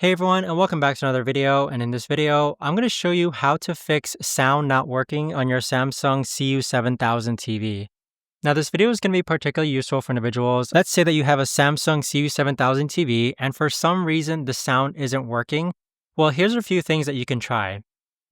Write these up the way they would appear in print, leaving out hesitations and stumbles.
Hey everyone, and welcome back to another video. And in this video, I'm going to show you how to fix sound not working on your Samsung CU7000 TV. Now, this video is going to be particularly useful for individuals. Let's say that you have a Samsung CU7000 TV, and for some reason the sound isn't working. Well, here's a few things that you can try.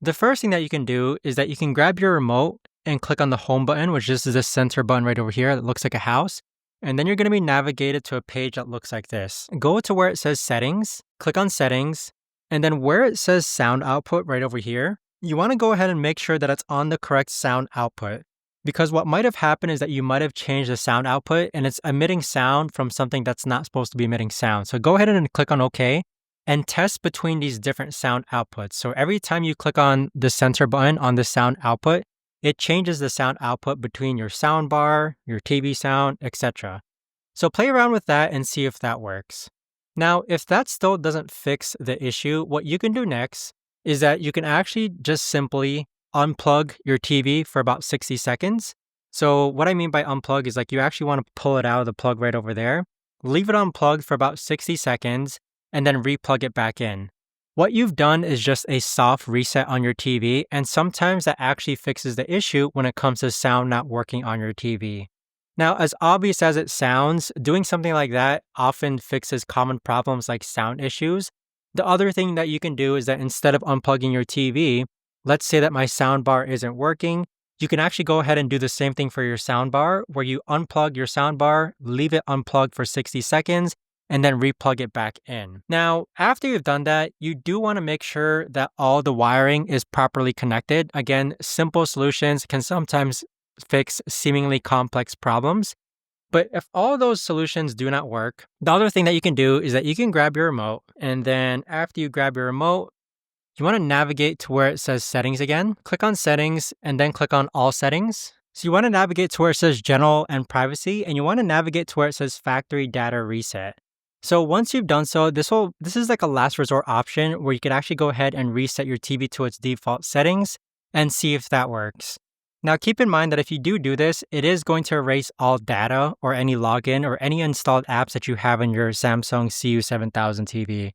The first thing that you can do is that you can grab your remote and click on the home button, which is this center button right over here that looks like a house. And then you're going to be navigated to a page that looks like this. Go to where it says settings, click on settings, and then where it says sound output right over here, you want to go ahead and make sure that it's on the correct sound output. Because what might have happened is that you might have changed the sound output and it's emitting sound from something that's not supposed to be emitting sound. So go ahead and click on OK and test between these different sound outputs. So every time you click on the center button on the sound output, it changes the sound output between your sound bar, your TV sound, etc. So play around with that and see if that works. Now, if that still doesn't fix the issue, what you can do next is that you can actually just simply unplug your TV for about 60 seconds. So what I mean by unplug is like you actually want to pull it out of the plug right over there, leave it unplugged for about 60 seconds, and then replug it back in. What you've done is just a soft reset on your TV, and sometimes that actually fixes the issue when it comes to sound not working on your TV. Now, as obvious as it sounds, doing something like that often fixes common problems like sound issues. The other thing that you can do is that instead of unplugging your TV, let's say that my soundbar isn't working, you can actually go ahead and do the same thing for your soundbar, where you unplug your soundbar, leave it unplugged for 60 seconds, and then replug it back in. Now, after you've done that, you do want to make sure that all the wiring is properly connected. Again, simple solutions can sometimes fix seemingly complex problems. But if all those solutions do not work, the other thing that you can do is that you can grab your remote, and then after you grab your remote, you want to navigate to where it says settings again. Click on settings and then click on all settings. So you want to navigate to where it says general and privacy, and you want to navigate to where it says factory data reset. So once you've done so, this is like a last resort option where you could actually go ahead and reset your TV to its default settings and see if that works. Now keep in mind that if you do this, it is going to erase all data or any login or any installed apps that you have in your Samsung CU7000 TV.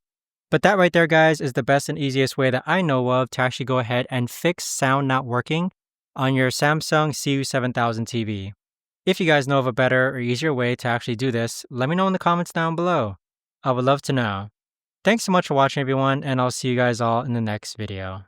But that right there, guys, is the best and easiest way that I know of to actually go ahead and fix sound not working on your Samsung CU7000 TV. If you guys know of a better or easier way to actually do this, let me know in the comments down below. I would love to know. Thanks so much for watching, everyone, and I'll see you guys all in the next video.